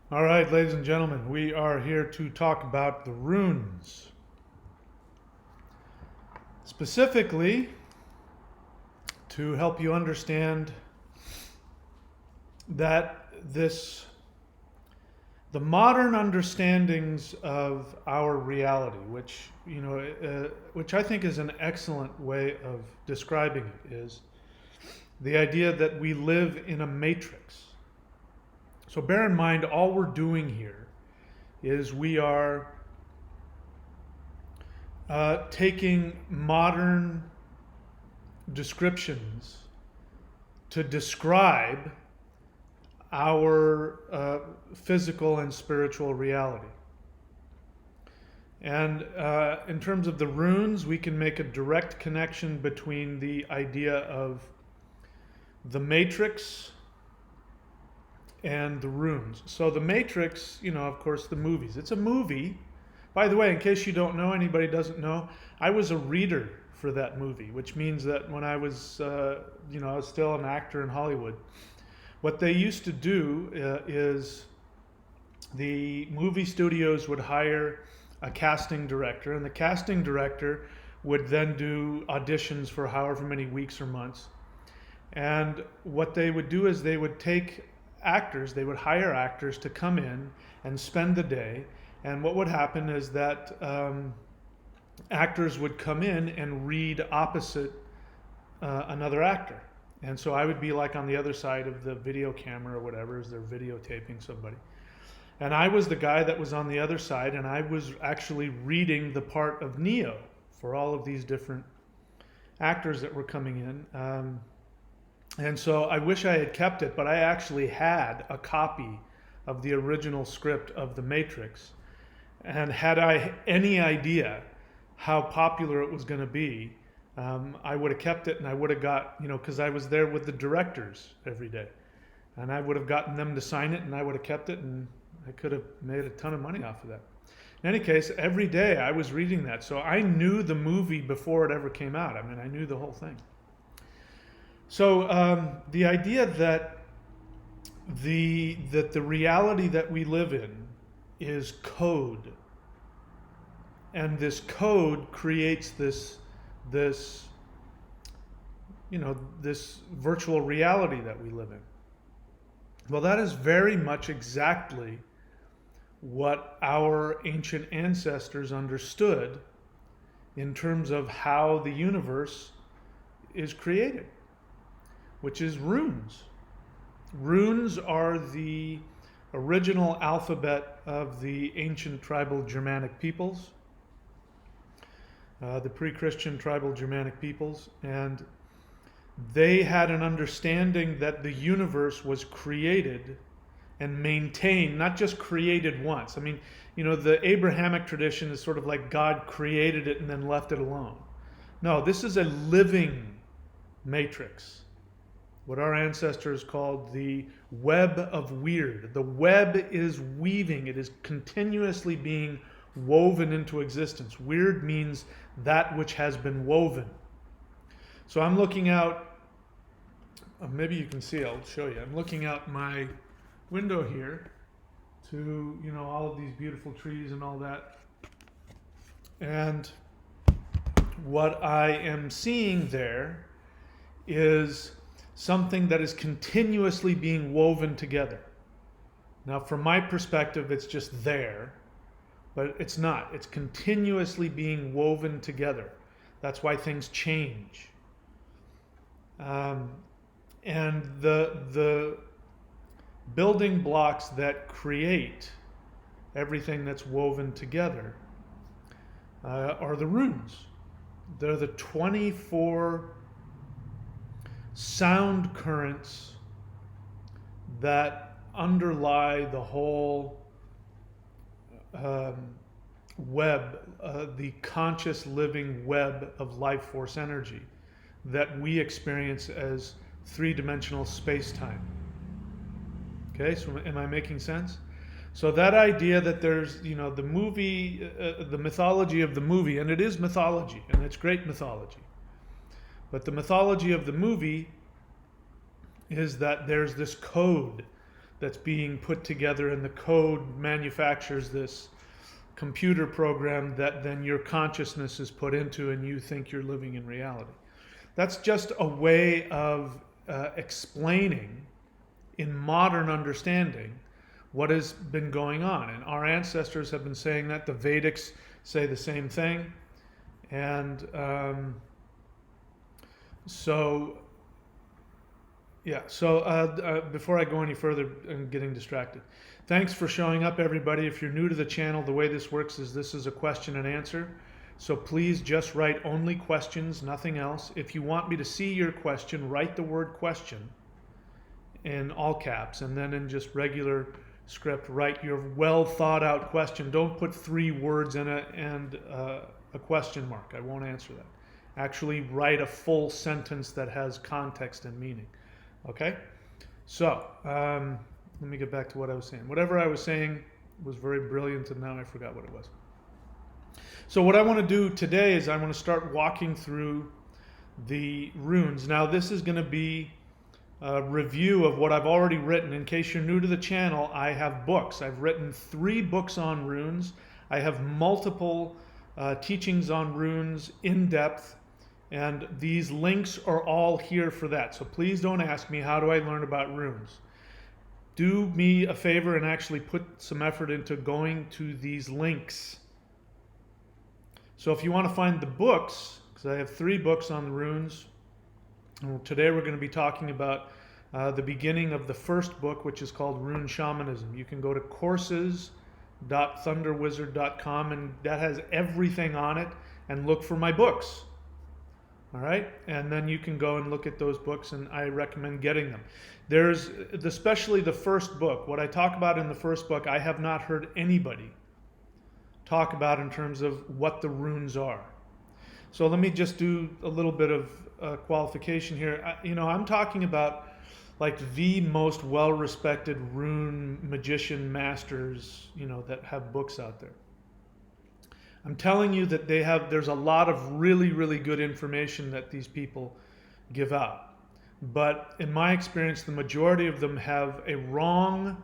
All right, ladies and gentlemen, we are here to talk about the runes. Specifically, to help you understand that the modern understandings of our reality, which I think is an excellent way of describing it, is the idea that we live in a matrix. So bear in mind, all we're doing here is we are taking modern descriptions to describe our physical and spiritual reality. And in terms of the runes, we can make a direct connection between the idea of the matrix and the runes. So the Matrix, of course, the movies. It's a movie. By the way, in case you don't know, anybody doesn't know, I was a reader for that movie, which means that when I was, I was still an actor in Hollywood. What they used to do is the movie studios would hire a casting director, and the casting director would then do auditions for however many weeks or months. And what they would do is they would hire actors to come in and spend the day. And what would happen is that actors would come in and read opposite another actor. And so I would be like on the other side of the video camera or whatever, as they're videotaping somebody. And I was the guy that was on the other side, and I was actually reading the part of Neo for all of these different actors that were coming in. And so I wish I had kept it, but I actually had a copy of the original script of The Matrix. And had I any idea how popular it was going to be, I would have kept it, and I would have got, because I was there with the directors every day. And I would have gotten them to sign it, and I would have kept it, and I could have made a ton of money off of that. In any case, every day I was reading that. So I knew the movie before it ever came out. I mean, I knew the whole thing. So the idea that the reality that we live in is code, and this code creates this virtual reality that we live in. Well, that is very much exactly what our ancient ancestors understood in terms of how the universe is created, which is runes. Runes are the original alphabet of the ancient tribal Germanic peoples, the pre-Christian tribal Germanic peoples, and they had an understanding that the universe was created and maintained, not just created once. I mean, the Abrahamic tradition is sort of like God created it and then left it alone. No, this is a living matrix. What our ancestors called the web of weird. The web is weaving. It is continuously being woven into existence. Weird means that which has been woven. So I'm looking out, maybe you can see, I'll show you. I'm looking out my window here to, all of these beautiful trees and all that. And what I am seeing there is something that is continuously being woven together. Now, from my perspective, it's just there, but it's not. It's continuously being woven together. That's why things change. And the building blocks that create everything that's woven together are the runes. They're the 24 sound currents that underlie the whole web, the conscious living web of life force energy that we experience as three-dimensional space-time. Okay, so am I making sense? So that idea that there's, the movie, the mythology of the movie, and it is mythology, and it's great mythology. But the mythology of the movie is that there's this code that's being put together, and the code manufactures this computer program that then your consciousness is put into and you think you're living in reality. That's just a way of explaining in modern understanding what has been going on. And our ancestors have been saying that. The Vedics say the same thing. And before I go any further, I'm getting distracted. Thanks for showing up, everybody. If you're new to the channel, the way this works is this is a question and answer. So please just write only questions, nothing else. If you want me to see your question, write the word question in all caps, and then in just regular script, write your well thought out question. Don't put 3 words in it and a question mark. I won't answer that. Actually write a full sentence that has context and meaning. Okay? So, let me get back to what I was saying. Whatever I was saying was very brilliant, and now I forgot what it was. So what I want to do today is I want to start walking through the runes. Now this is going to be a review of what I've already written. In case you're new to the channel, I have books. I've written 3 books on runes. I have multiple teachings on runes in depth, and these links are all here for that. So please don't ask me, how do I learn about runes? Do me a favor and actually put some effort into going to these links. So if you want to find the books, because I have 3 books on the runes, and today we're going to be talking about the beginning of the first book, which is called Rune Shamanism. You can go to courses.thunderwizard.com, and that has everything on it, and look for my books. All right, and then you can go and look at those books, and I recommend getting them. There's especially the first book. What I talk about in the first book, I have not heard anybody talk about in terms of what the runes are. So let me just do a little bit of qualification here. I'm talking about like the most well-respected rune magician masters, that have books out there. I'm telling you that there's a lot of really, really good information that these people give out. But in my experience, the majority of them have a wrong,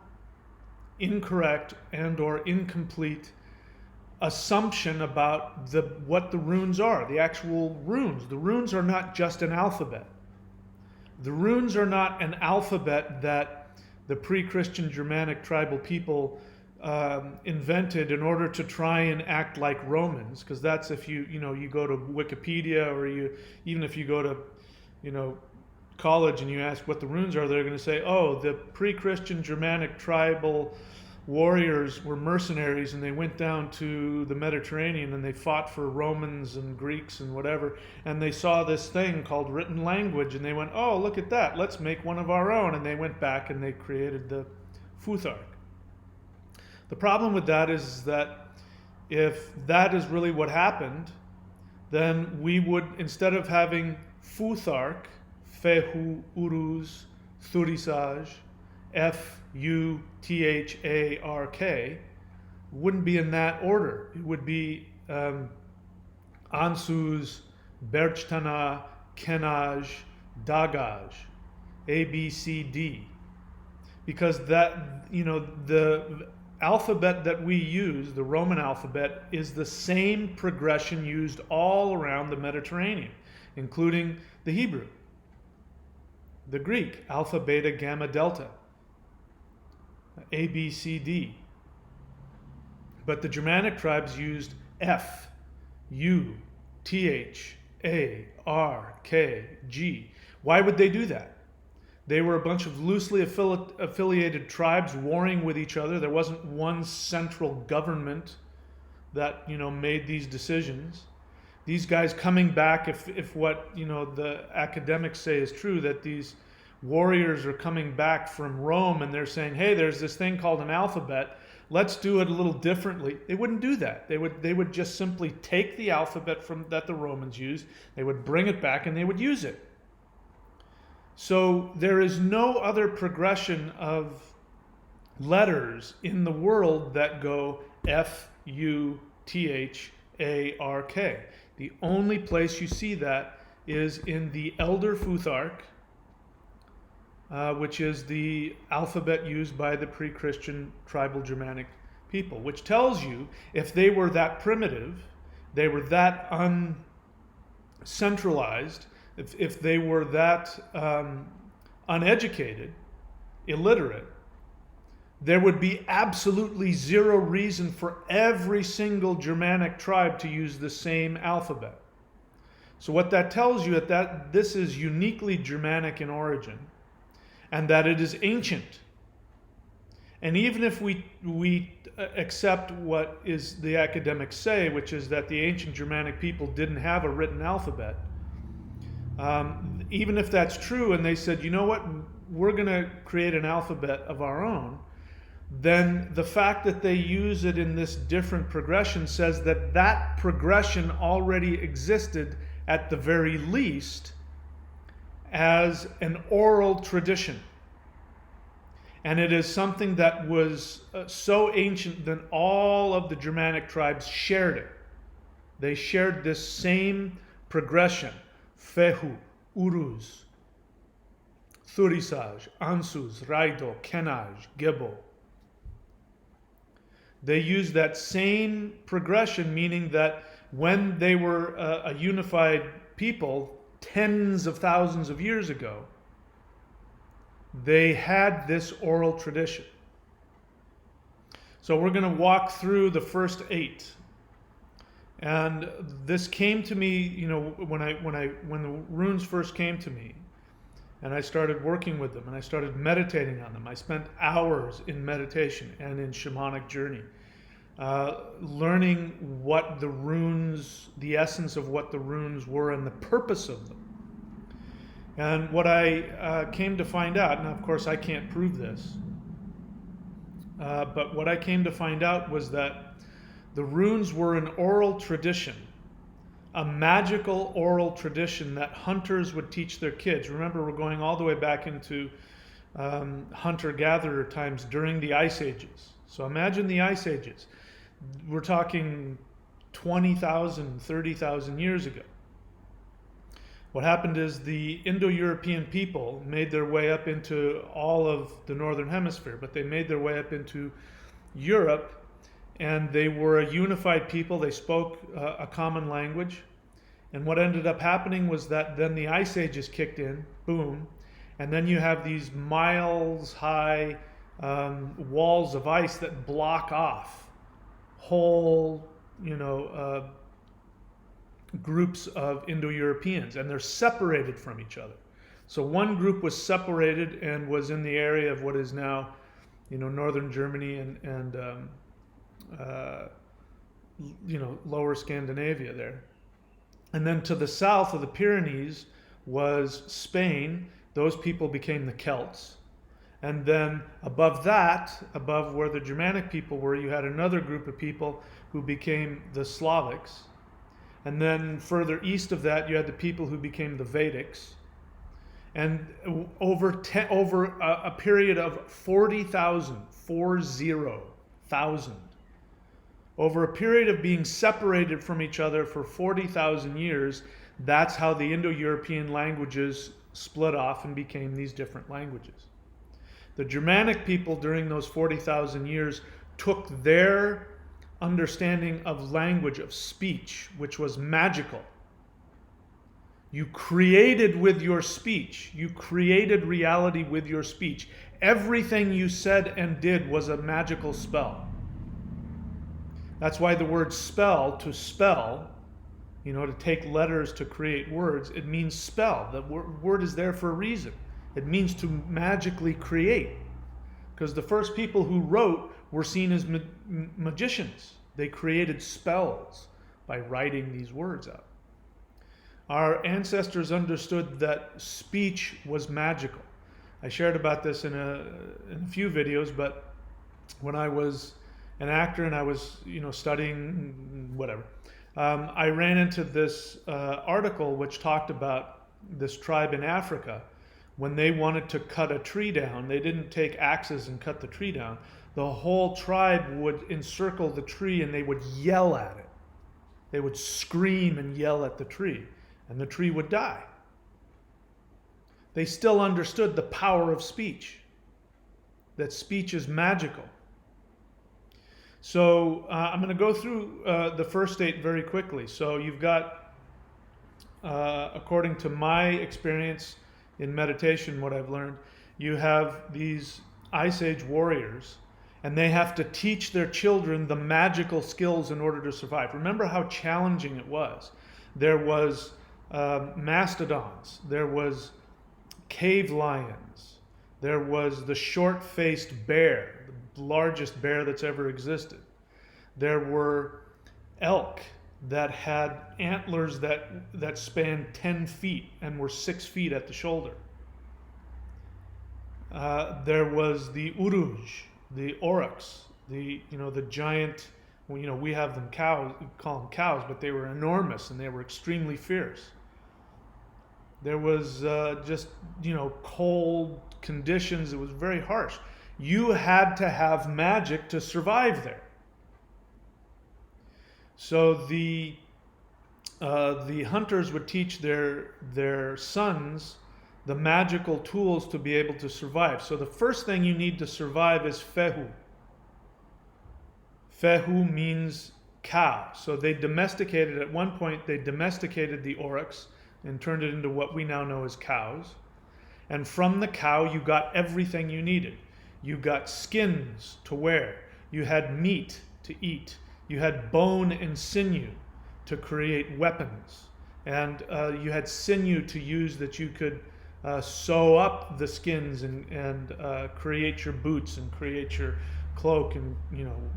incorrect, and or incomplete assumption about what the runes are, the actual runes. The runes are not just an alphabet. The runes are not an alphabet that the pre-Christian Germanic tribal people invented in order to try and act like Romans, because that's if you go to Wikipedia, or even if you go to college and you ask what the runes are, they're going to say, oh, the pre-Christian Germanic tribal warriors were mercenaries, and they went down to the Mediterranean and they fought for Romans and Greeks and whatever, and they saw this thing called written language, and they went, oh, look at that, let's make one of our own, and they went back and they created the Futhark. The problem with that is that if that is really what happened, then we would, instead of having Futhark, Fehu, Uruz, Thurisaj, Futhark, wouldn't be in that order. It would be Ansuz, Berchtana, Kenaj, Dagaj, A, B, C, D. Because that, the alphabet that we use, the Roman alphabet, is the same progression used all around the Mediterranean, including the Hebrew, the Greek, alpha, beta, gamma, delta, A, B, C, D. But the Germanic tribes used F, U, TH, A, R, K, G. Why would they do that? They were a bunch of loosely affiliated tribes warring with each other. There wasn't one central government that made these decisions. These guys coming back, if what the academics say is true, that these warriors are coming back from Rome and they're saying, hey, there's this thing called an alphabet, let's do it a little differently. They wouldn't do that. They would just simply take the alphabet that the Romans used, they would bring it back, and they would use it. So there is no other progression of letters in the world that go F, U, T, H, A, R, K. The only place you see that is in the Elder Futhark which is the alphabet used by the pre-Christian tribal Germanic people, which tells you if they were that primitive, they were that uncentralized, if they were that uneducated, illiterate, there would be absolutely zero reason for every single Germanic tribe to use the same alphabet. So what that tells you is that this is uniquely Germanic in origin, and that it is ancient. And even if we accept what is the academics say, which is that the ancient Germanic people didn't have a written alphabet, even if that's true, and they said, you know what, we're going to create an alphabet of our own, then the fact that they use it in this different progression says that that progression already existed at the very least as an oral tradition. And it is something that was so ancient that all of the Germanic tribes shared it. They shared this same progression. Fehu, Uruz, Thurisaj, Ansuz, Raido, Kenaj, Gebo. They used that same progression, meaning that when they were a unified people tens of thousands of years ago, they had this oral tradition. So we're going to walk through the first 8. And this came to me, you know, when the runes first came to me, and I started working with them, and I started meditating on them. I spent hours in meditation and in shamanic journey, learning what the runes, the essence of what the runes were and the purpose of them. And what I came to find out, and of course I can't prove this, but what I came to find out was that the runes were an oral tradition, a magical oral tradition that hunters would teach their kids. Remember, we're going all the way back into hunter-gatherer times during the Ice Ages. So imagine the Ice Ages. We're talking 20,000, 30,000 years ago. What happened is the Indo-European people made their way up into all of the Northern Hemisphere, but they made their way up into Europe, and they were a unified people. They spoke a common language. And what ended up happening was that then the Ice Ages kicked in, boom, and then you have these miles high walls of ice that block off whole, groups of Indo-Europeans, and they're separated from each other. So one group was separated and was in the area of what is now, northern Germany and lower Scandinavia there. And then to the south of the Pyrenees was Spain. Those people became the Celts. And then above that, above where the Germanic people were, you had another group of people who became the Slavics. And then further east of that, you had the people who became the Vedics. And over a period of 40,000, over a period of being separated from each other for 40,000 years, that's how the Indo-European languages split off and became these different languages. The Germanic people during those 40,000 years took their understanding of language, of speech, which was magical. You created with your speech. You created reality with your speech. Everything you said and did was a magical spell. That's why the word spell, to spell, to take letters to create words, it means spell. The word is there for a reason. It means to magically create. Because the first people who wrote were seen as magicians. They created spells by writing these words out. Our ancestors understood that speech was magical. I shared about this in a few videos, but when I was an actor and I was, studying whatever, I ran into this article which talked about this tribe in Africa. When they wanted to cut a tree down, they didn't take axes and cut the tree down. The whole tribe would encircle the tree and they would yell at it. They would scream and yell at the tree, and the tree would die. they still understood the power of speech, that speech is magical. So I'm going to go through the first 8 very quickly. So you've got, according to my experience in meditation, what I've learned, you have these Ice Age warriors, and they have to teach their children the magical skills in order to survive. Remember how challenging it was. There was mastodons, there was cave lions, there was the short-faced bear, the largest bear that's ever existed. There were elk that had antlers that spanned 10 feet and were 6 feet at the shoulder. There was the uruj, the oryx, the giant. Well, we have them cows, we call them cows, but they were enormous and they were extremely fierce. There was just cold conditions. It was very harsh. You had to have magic to survive there. So the hunters would teach their sons the magical tools to be able to survive. So the first thing you need to survive is fehu. Fehu means cow. So they domesticated, at one point, they domesticated the oryx and turned it into what we now know as cows. And from the cow, you got everything you needed. You got skins to wear. You had meat to eat. You had bone and sinew to create weapons. And you had sinew to use that you could sew up the skins and create your boots and create your cloak and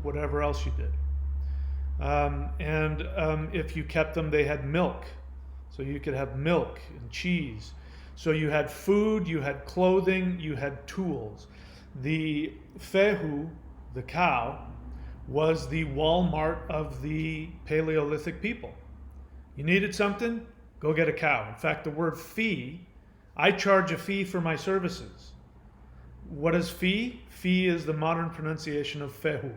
whatever else you did. If you kept them, they had milk. So you could have milk and cheese. So you had food, you had clothing, you had tools. The fehu, the cow, was the Walmart of the Paleolithic people. You needed something? Go get a cow. In fact, the word fee, I charge a fee for my services. What is fee? Fee is the modern pronunciation of fehu.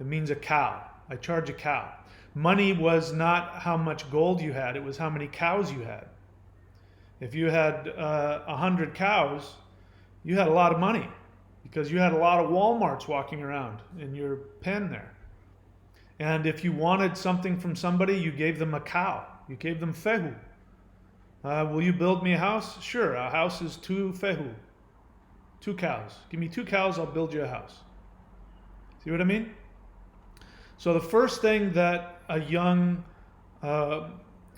It means a cow. I charge a cow. Money was not how much gold you had, it was how many cows you had. If you had 100 cows, you had a lot of money because you had a lot of Walmarts walking around in your pen there. And if you wanted something from somebody, you gave them a cow. You gave them fehu. Will you build me a house? Sure, a house is 2 fehu. 2 cows. Give me 2 cows, I'll build you a house. See what I mean? So the first thing that a young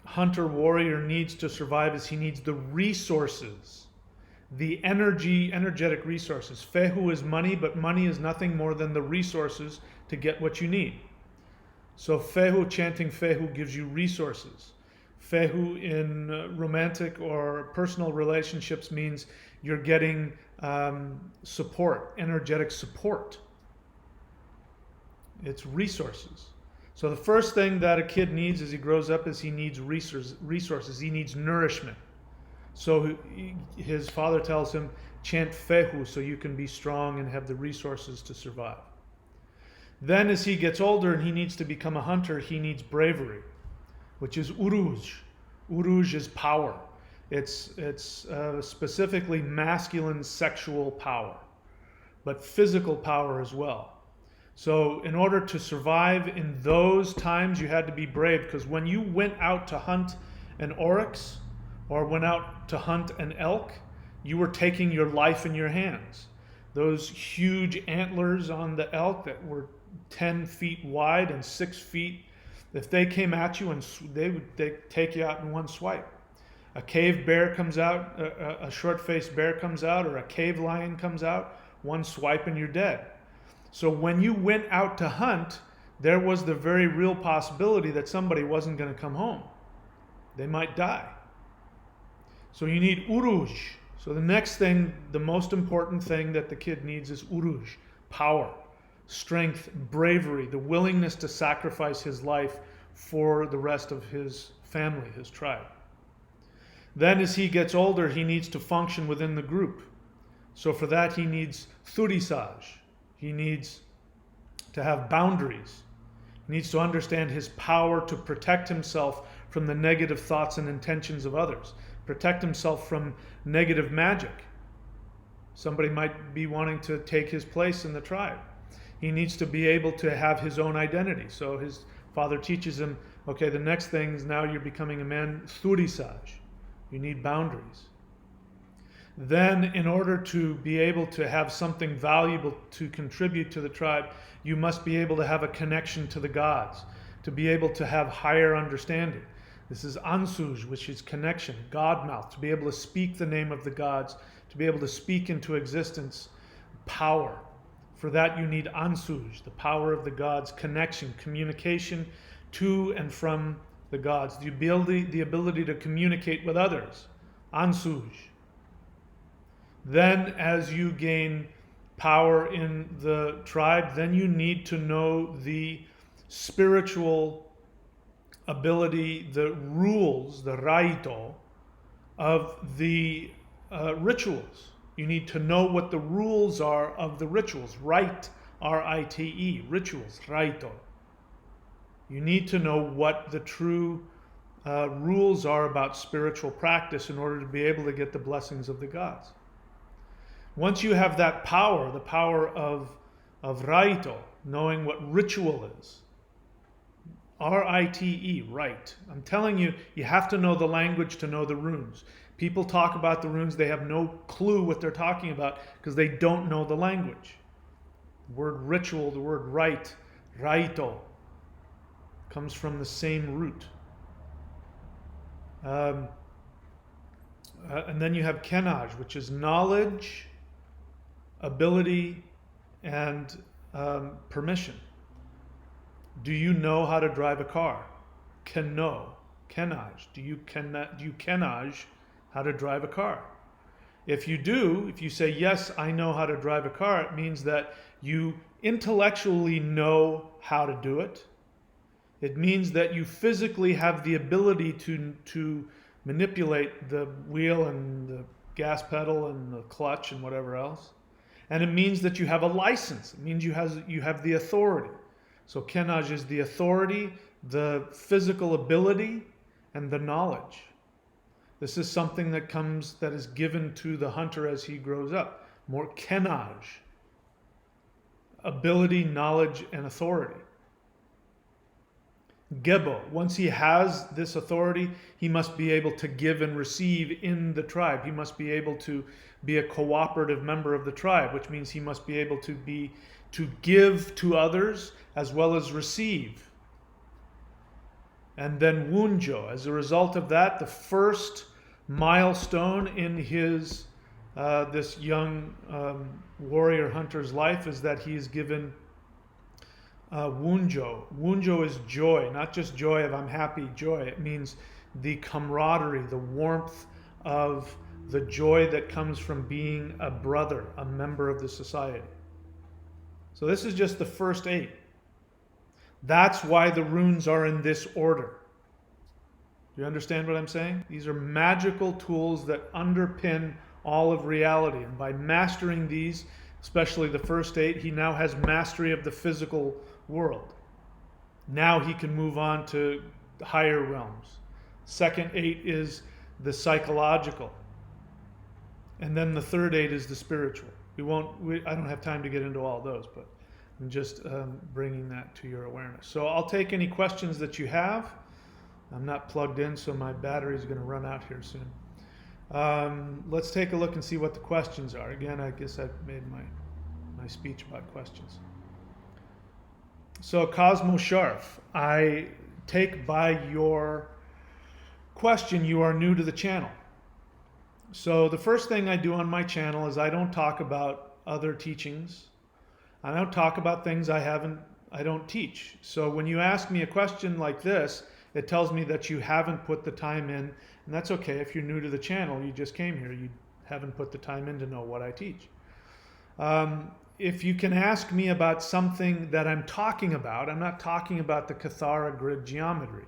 hunter warrior needs to survive is he needs the resources, the energetic resources. Fehu is money, but money is nothing more than the resources to get what you need. So fehu, chanting fehu, gives you resources. Fehu in romantic or personal relationships means you're getting support, energetic support. It's resources. So the first thing that a kid needs as he grows up is he needs resources. He needs nourishment. So his father tells him, chant fehu so you can be strong and have the resources to survive. Then as he gets older and he needs to become a hunter, he needs bravery, which is uruj. Uruj is power. It's specifically masculine sexual power, but physical power as well. So in order to survive in those times, you had to be brave, because when you went out to hunt an oryx or went out to hunt an elk, you were taking your life in your hands. Those huge antlers on the elk that were 10 feet wide and 6 feet, if they came at you, and they'd take you out in one swipe. A cave bear comes out, a short-faced bear comes out, or a cave lion comes out, one swipe and you're dead. So when you went out to hunt, there was the very real possibility that somebody wasn't going to come home. They might die. So you need uruj. So the next thing, the most important thing that the kid needs is uruj, power, strength, bravery, the willingness to sacrifice his life for the rest of his family, his tribe. Then as he gets older, he needs to function within the group. So for that, he needs thurisaj. He needs to have boundaries. He needs to understand his power to protect himself from the negative thoughts and intentions of others. protect himself from negative magic. Somebody might be wanting to take his place in the tribe. He needs to be able to have his own identity. So his father teaches him, okay, the next thing is now you're becoming a man, thurisage. You need boundaries. Then in order to be able to have something valuable to contribute to the tribe, you must be able to have a connection to the gods, to be able to have higher understanding. This is ansuj, which is connection, God mouth, to be able to speak the name of the gods, to be able to speak into existence power. For that you need ansuj, the power of the gods, connection, communication to and from the gods, the ability to communicate with others, ansuj. Then as you gain power in the tribe, then you need to know the spiritual ability, the rules, the raito of the rituals. You need to know what the rules are of the rituals. Rite, R-I-T-E, rituals, raito. You need to know what the true rules are about spiritual practice in order to be able to get the blessings of the gods. Once you have that power, the power of raito, knowing what ritual is, R-I-T-E, right. I'm telling you, you have to know the language to know the runes. People talk about the runes, they have no clue what they're talking about because they don't know the language. The word ritual, the word rite, raito, comes from the same root. And then you have kenaj, which is knowledge, ability, and permission. Do you know how to drive a car? Kenaj. Do you kenaj how to drive a car? If you do, if you say, yes, I know how to drive a car, it means that you intellectually know how to do it. It means that you physically have the ability to manipulate the wheel and the gas pedal and the clutch and whatever else. And it means that you have a license. It means you have the authority. So kenaj is the authority, the physical ability, and the knowledge. This is something that is given to the hunter as he grows up. More kenaj, ability, knowledge, and authority. Gebo, once he has this authority, he must be able to give and receive in the tribe. He must be able to be a cooperative member of the tribe, which means he must be able to give to others as well as receive. And then wunjo, as a result of that, the first milestone in his this young warrior hunter's life is that he is given wunjo. Wunjo is joy, not just joy of I'm happy, joy. It means the camaraderie, the warmth of the joy that comes from being a brother, a member of the society. So this is just the first 8. That's why the runes are in this order. Do you understand what I'm saying? These are magical tools that underpin all of reality. And by mastering these, especially the first 8, he now has mastery of the physical world. Now he can move on to higher realms. Second 8 is the psychological. And then the third 8 is the spiritual. I don't have time to get into all those, but I'm just bringing that to your awareness. So I'll take any questions that you have. I'm not plugged in, so my battery is going to run out here soon. Let's take a look and see what the questions are. Again, I guess I've made my speech about questions. So Cosmo Sharf, I take by your question you are new to the channel. So the first thing I do on my channel is I don't talk about other teachings. I don't talk about things I don't teach. So when you ask me a question like this, it tells me that you haven't put the time in, and that's okay. If you're new to the channel, you just came here, you haven't put the time in to know what I teach. If you can ask me about something that I'm talking about, I'm not talking about the Kathara grid geometry.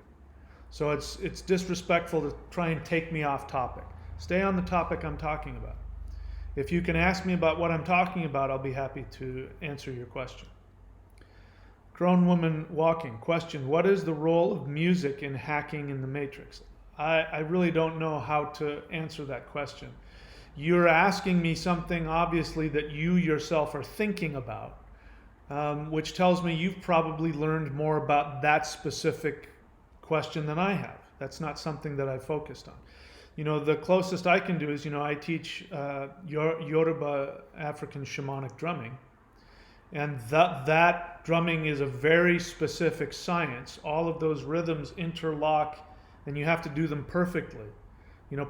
So it's disrespectful to try and take me off topic. Stay on the topic I'm talking about. If you can ask me about what I'm talking about, I'll be happy to answer your question. Crone Woman Walking, question, what is the role of music in hacking in the Matrix? I really don't know how to answer that question. You're asking me something obviously that you yourself are thinking about, which tells me you've probably learned more about that specific question than I have. That's not something that I focused on. The closest I can do is, I teach Yoruba African shamanic drumming. And that drumming is a very specific science. All of those rhythms interlock, and you have to do them perfectly.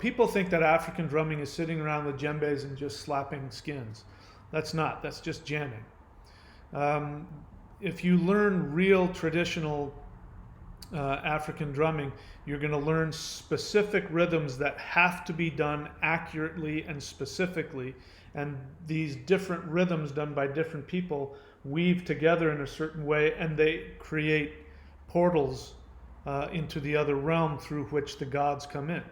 People think that African drumming is sitting around the djembes and just slapping skins. That's not. That's just jamming. If you learn real traditional African drumming, you're going to learn specific rhythms that have to be done accurately and specifically. And these different rhythms done by different people weave together in a certain way, and they create portals into the other realm through which the gods come in.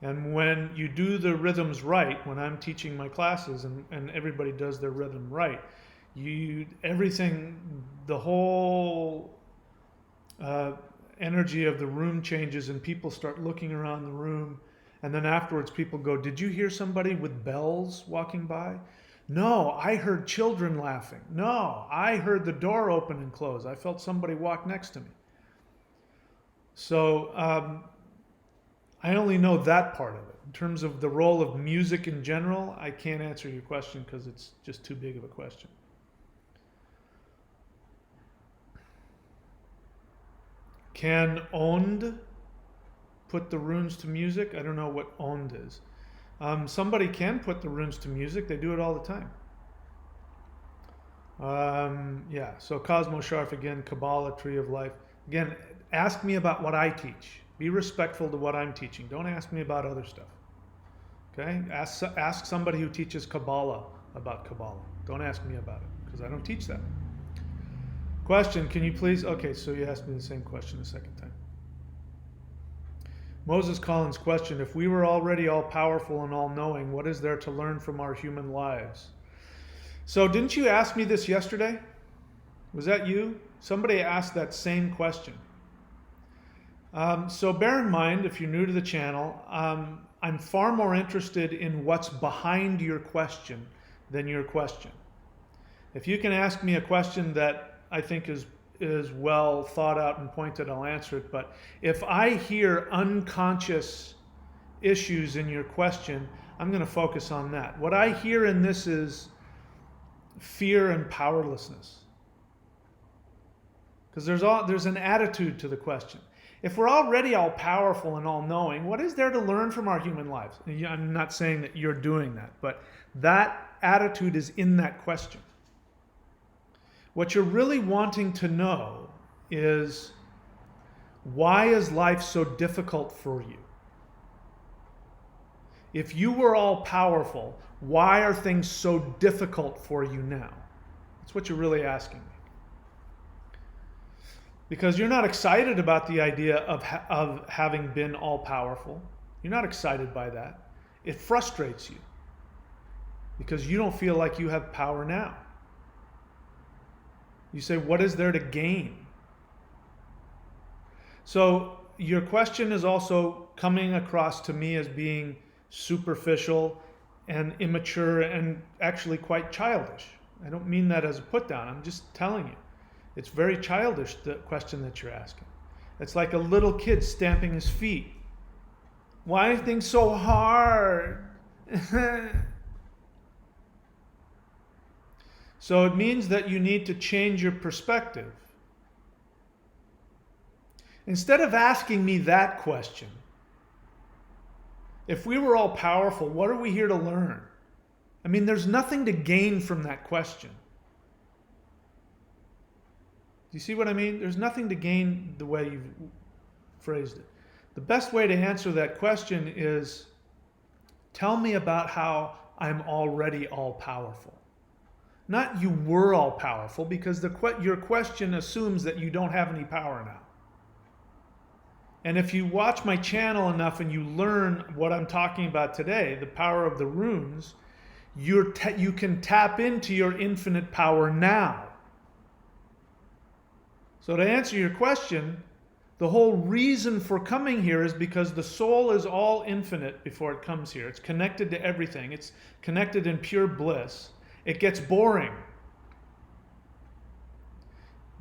And when you do the rhythms right, when I'm teaching my classes and everybody does their rhythm right, the whole energy of the room changes, and people start looking around the room. And then afterwards people go, did you hear somebody with bells walking by? No, I heard children laughing. No, I heard the door open and close. I felt somebody walk next to me. So I only know that part of it. In terms of the role of music in general, I can't answer your question because it's just too big of a question. Can Ond put the runes to music? I don't know what Ond is. Somebody can put the runes to music. They do it all the time. Yeah, so Cosmo Sharf again, Kabbalah, Tree of Life. Again, ask me about what I teach. Be respectful to what I'm teaching. Don't ask me about other stuff. Okay? Ask somebody who teaches Kabbalah about Kabbalah. Don't ask me about it, because I don't teach that. Question, can you please... Okay, so you asked me the same question a second time. Moses Collins' question, if we were already all-powerful and all-knowing, what is there to learn from our human lives? So didn't you ask me this yesterday? Was that you? Somebody asked that same question. So bear in mind, if you're new to the channel, I'm far more interested in what's behind your question than your question. If you can ask me a question that I think is well thought out and pointed, I'll answer it. But if I hear unconscious issues in your question, I'm going to focus on that. What I hear in this is fear and powerlessness. Because there's an attitude to the question. If we're already all powerful and all knowing, what is there to learn from our human lives? I'm not saying that you're doing that, but that attitude is in that question. What you're really wanting to know is, why is life so difficult for you? If you were all powerful, why are things so difficult for you now? That's what you're really asking me. Because you're not excited about the idea of having been all powerful. You're not excited by that. It frustrates you because you don't feel like you have power now. You say, what is there to gain? So your question is also coming across to me as being superficial and immature and actually quite childish. I don't mean that as a put down. I'm just telling you. It's very childish, the question that you're asking. It's like a little kid stamping his feet. Why are things so hard? So it means that you need to change your perspective. Instead of asking me that question, if we were all powerful, what are we here to learn? I mean, there's nothing to gain from that question. Do you see what I mean? There's nothing to gain the way you've phrased it. The best way to answer that question is, tell me about how I'm already all-powerful. Not you were all-powerful, because your question assumes that you don't have any power now. And if you watch my channel enough and you learn what I'm talking about today, the power of the runes, you can tap into your infinite power now. So to answer your question, The whole reason for coming here is because the soul is all infinite before it comes here. It's connected to everything. It's connected in pure bliss. It gets boring.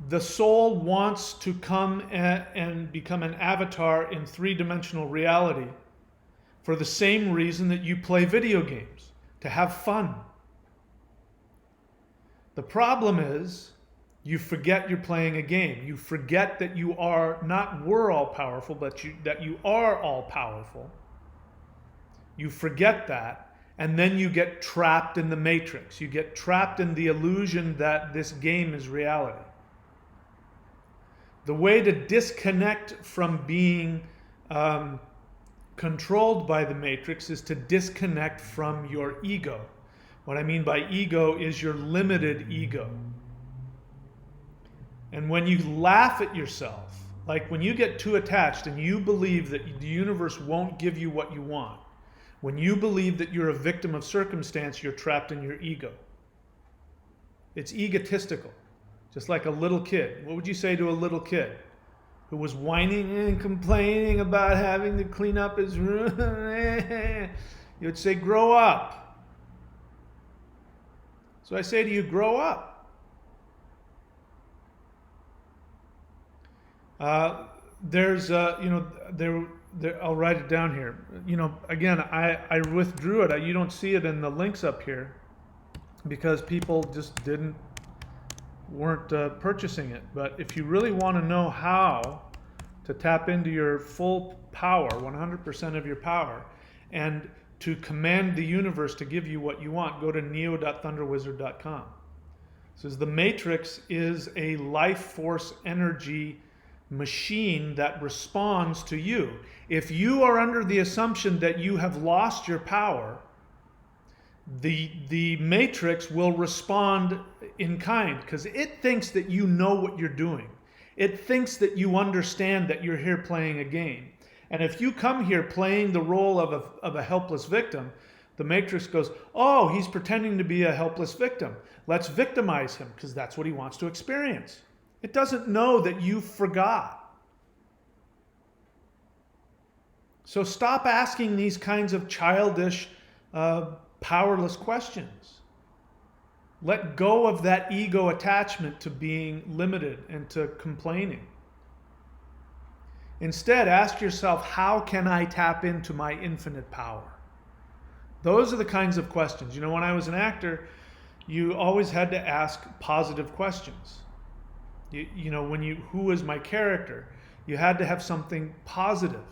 The soul wants to come and become an avatar in three-dimensional reality for the same reason that you play video games, to have fun. The problem is you forget you're playing a game. You forget that you are not were all powerful, but that you are all powerful. You forget that, and then you get trapped in the matrix. You get trapped in the illusion that this game is reality. The way to disconnect from being controlled by the matrix is to disconnect from your ego. What I mean by ego is your limited ego. And when you laugh at yourself, like when you get too attached and you believe that the universe won't give you what you want, when you believe that you're a victim of circumstance, you're trapped in your ego. It's egotistical, just like a little kid. What would you say to a little kid who was whining and complaining about having to clean up his room? You would say, grow up. So I say to you, grow up. I'll write it down here. Again, I withdrew it. You don't see it in the links up here because people just weren't purchasing it. But if you really want to know how to tap into your full power, 100% of your power, and to command the universe to give you what you want, go to neo.thunderwizard.com. It says the matrix is a life force energy machine that responds to you. If you are under the assumption that you have lost your power, the matrix will respond in kind because it thinks that you know what you're doing. It thinks that you understand that you're here playing a game. And if you come here playing the role of a helpless victim, the matrix goes, oh, he's pretending to be a helpless victim. Let's victimize him because that's what he wants to experience. It doesn't know that you forgot. So stop asking these kinds of childish, powerless questions. Let go of that ego attachment to being limited and to complaining. Instead, ask yourself, how can I tap into my infinite power? Those are the kinds of questions. When I was an actor, you always had to ask positive questions. Who is my character? You had to have something positive,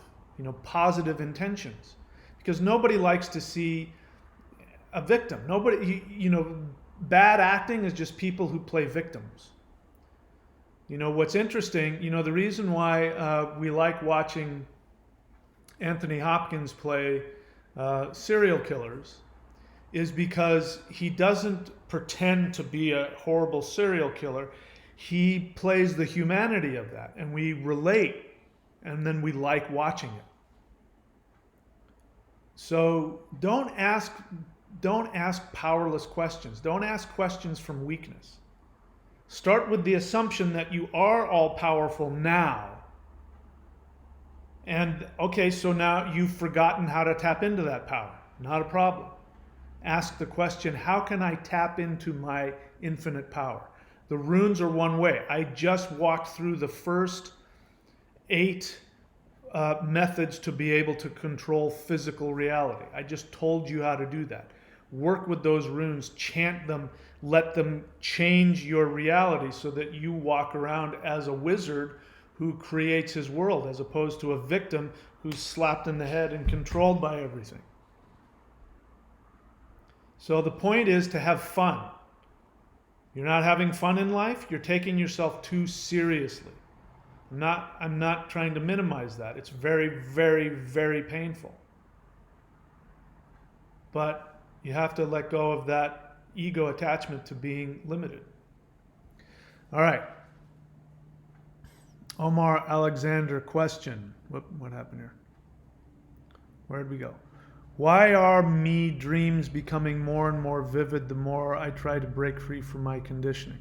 positive intentions. Because nobody likes to see a victim. Bad acting is just people who play victims. What's interesting, the reason why we like watching Anthony Hopkins play serial killers is because he doesn't pretend to be a horrible serial killer. He plays the humanity of that, and we relate, and then we like watching it. So don't ask powerless questions. Don't ask questions from weakness. Start with the assumption that you are all powerful now. And okay, so now you've forgotten how to tap into that power. Not a problem. Ask the question, how can I tap into my infinite power? The runes are one way. I just walked through the first 8 methods to be able to control physical reality. I just told you how to do that. Work with those runes, chant them, let them change your reality so that you walk around as a wizard who creates his world as opposed to a victim who's slapped in the head and controlled by everything. So the point is to have fun. You're not having fun in life, you're taking yourself too seriously. I'm not trying to minimize that. It's very, very, very painful. But you have to let go of that ego attachment to being limited. All right. Omar Alexander question. What happened here? Where did we go? Why are me dreams becoming more and more vivid the more I try to break free from my conditioning?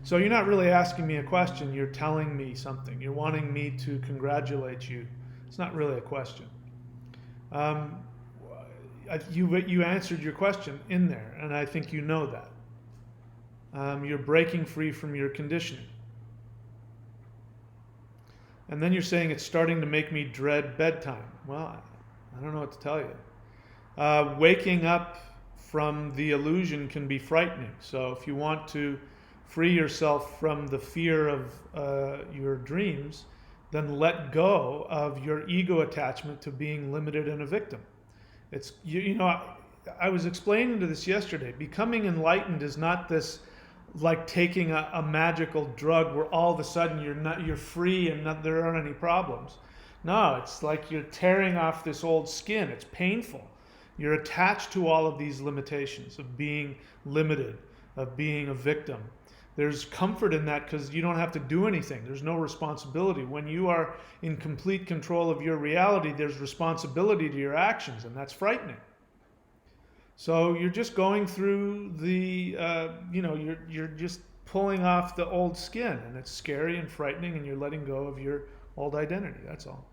So you're not really asking me a question, you're telling me something. You're wanting me to congratulate you. It's not really a question. Um, you answered your question in there, and I think you know that. You're breaking free from your conditioning. And then you're saying it's starting to make me dread bedtime. Well, I don't know what to tell you. Waking up from the illusion can be frightening. So if you want to free yourself from the fear of your dreams, then let go of your ego attachment to being limited and a victim. It's you know, I was explaining to this yesterday. Becoming enlightened is not this like taking a magical drug where all of a sudden you're free and there aren't any problems. No, it's like you're tearing off this old skin. It's painful. You're attached to all of these limitations of being limited, of being a victim. There's comfort in that because you don't have to do anything. There's no responsibility. When you are in complete control of your reality, there's responsibility to your actions, and that's frightening. So you're just going through the, you're just pulling off the old skin, and it's scary and frightening, and you're letting go of your old identity. That's all.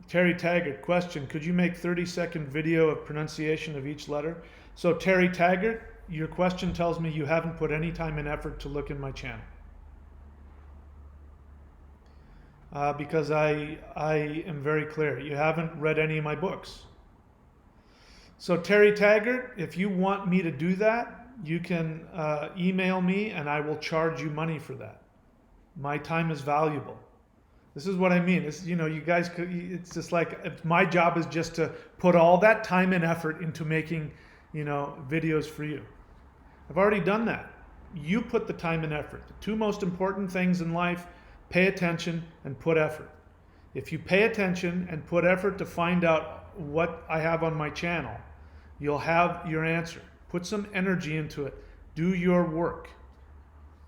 Terry Taggart, question, could you make 30-second video of pronunciation of each letter? So Terry Taggart, your question tells me you haven't put any time and effort to look in my channel. Because I am very clear. You haven't read any of my books. So Terry Taggart, if you want me to do that, you can email me and I will charge you money for that. My time is valuable. This is what I mean. It's, you guys, it's just like, my job is just to put all that time and effort into making, videos for you. I've already done that. You put the time and effort. The two most important things in life, pay attention and put effort. If you pay attention and put effort to find out what I have on my channel, you'll have your answer. Put some energy into it. Do your work.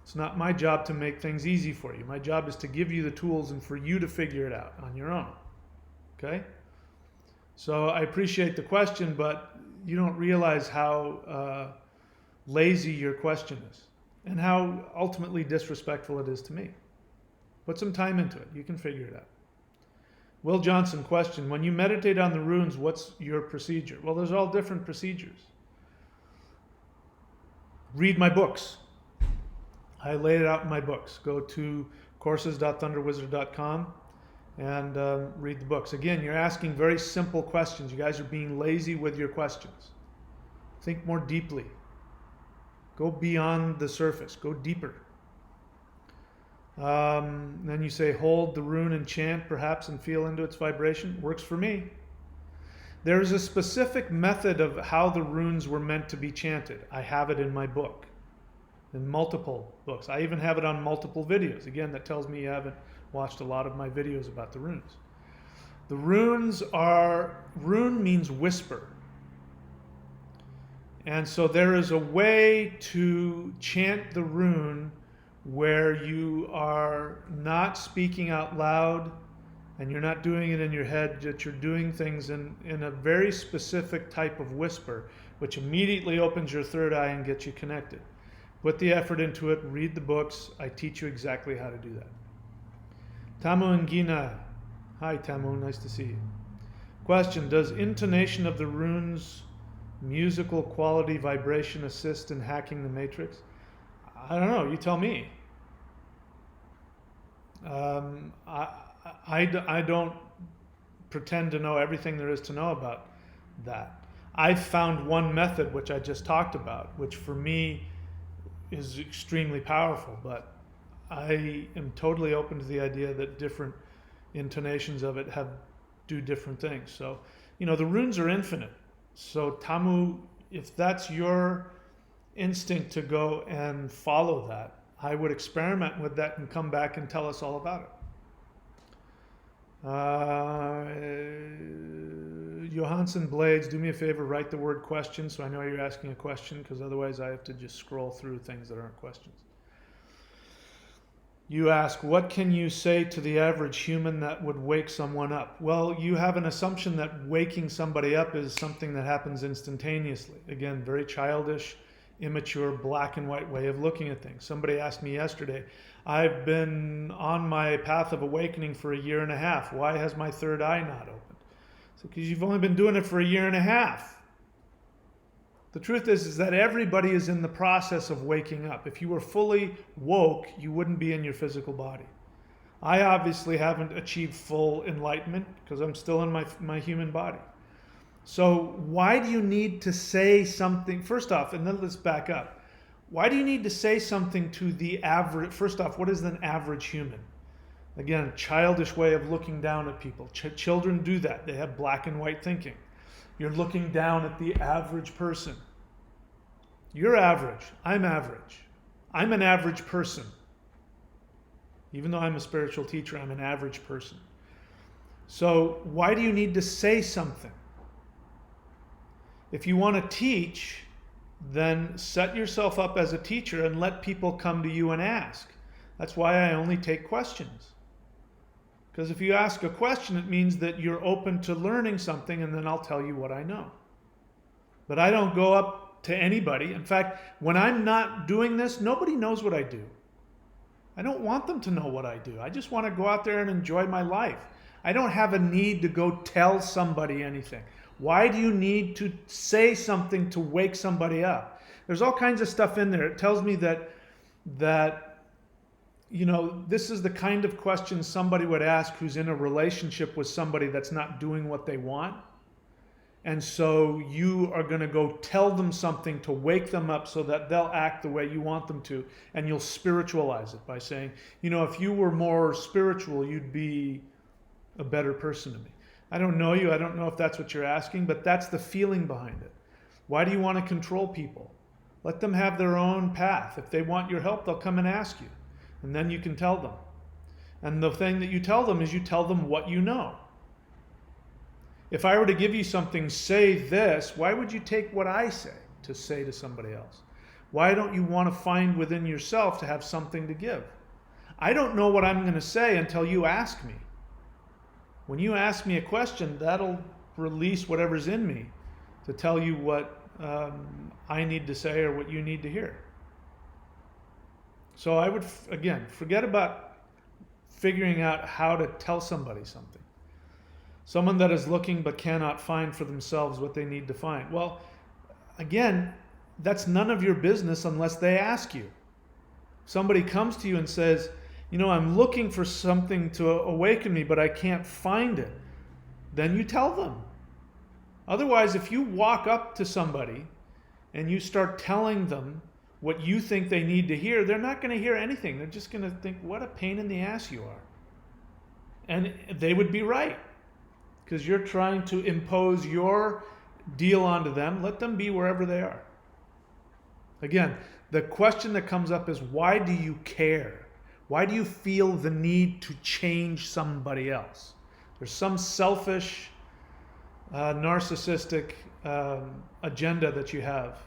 It's not my job to make things easy for you. My job is to give you the tools and for you to figure it out on your own. Okay? So I appreciate the question, but you don't realize how lazy your question is and how ultimately disrespectful it is to me. Put some time into it. You can figure it out. Will Johnson, question, when you meditate on the runes, what's your procedure? Well, there's all different procedures. Read my books. I lay it out in my books. Go to courses.thunderwizard.com and read the books. Again, you're asking very simple questions. You guys are being lazy with your questions. Think more deeply. Go beyond the surface. Go deeper. Then you say, hold the rune and chant perhaps and feel into its vibration. Works for me. There's a specific method of how the runes were meant to be chanted. I have it in my book, in multiple books. I even have it on multiple videos. Again, that tells me you haven't watched a lot of my videos about the runes. The runes rune means whisper. And so there is a way to chant the rune where you are not speaking out loud and you're not doing it in your head, that you're doing things in a very specific type of whisper, which immediately opens your third eye and gets you connected. Put the effort into it, read the books. I teach you exactly how to do that. Tamu Ngina. Hi Tamu, nice to see you. Question, does intonation of the runes, musical quality, vibration assist in hacking the matrix? I don't know, you tell me. I don't pretend to know everything there is to know about that. I've found one method, which I just talked about, which for me is extremely powerful, but I am totally open to the idea that different intonations of it do different things. So, the runes are infinite. So Tamu, if that's your instinct to go and follow that, I would experiment with that and come back and tell us all about it. Johansson Blades, do me a favor, write the word question so I know you're asking a question, because otherwise I have to just scroll through things that aren't questions. You ask, what can you say to the average human that would wake someone up? Well, you have an assumption that waking somebody up is something that happens instantaneously. Again, very childish. immature black and white way of looking at things. Somebody asked me yesterday, I've been on my path of awakening for a year and a half. Why has my third eye not opened? So, because you've only been doing it for a year and a half. The truth is that everybody is in the process of waking up. If you were fully woke, you wouldn't be in your physical body. I obviously haven't achieved full enlightenment because I'm still in my human body. So why do you need to say something? First off, and then let's back up. Why do you need to say something to the average? First off, what is an average human? Again, a childish way of looking down at people. Children do that. They have black and white thinking. You're looking down at the average person. You're average. I'm average. I'm an average person. Even though I'm a spiritual teacher, I'm an average person. So why do you need to say something? If you want to teach, then set yourself up as a teacher and let people come to you and ask. That's why I only take questions. Because if you ask a question, it means that you're open to learning something, and then I'll tell you what I know. But I don't go up to anybody. In fact, when I'm not doing this, nobody knows what I do. I don't want them to know what I do. I just want to go out there and enjoy my life. I don't have a need to go tell somebody anything. Why do you need to say something to wake somebody up? There's all kinds of stuff in there. It tells me that this is the kind of question somebody would ask who's in a relationship with somebody that's not doing what they want. And so you are going to go tell them something to wake them up so that they'll act the way you want them to. And you'll spiritualize it by saying, if you were more spiritual, you'd be a better person to me. I don't know you. I don't know if that's what you're asking, but that's the feeling behind it. Why do you want to control people? Let them have their own path. If they want your help, they'll come and ask you. And then you can tell them. And the thing that you tell them is you tell them what you know. If I were to give you something, say this, why would you take what I say to say to somebody else? Why don't you want to find within yourself to have something to give? I don't know what I'm going to say until you ask me. When you ask me a question, that'll release whatever's in me to tell you what I need to say or what you need to hear. So I would, again, forget about figuring out how to tell somebody something. Someone that is looking but cannot find for themselves what they need to find. Well, again, that's none of your business unless they ask you. Somebody comes to you and says, I'm looking for something to awaken me, but I can't find it. Then you tell them. Otherwise, if you walk up to somebody and you start telling them what you think they need to hear, they're not going to hear anything. They're just going to think, what a pain in the ass you are. And they would be right, because you're trying to impose your deal onto them. Let them be wherever they are. Again, the question that comes up is, why do you care? Why do you feel the need to change somebody else? There's some selfish, narcissistic agenda that you have,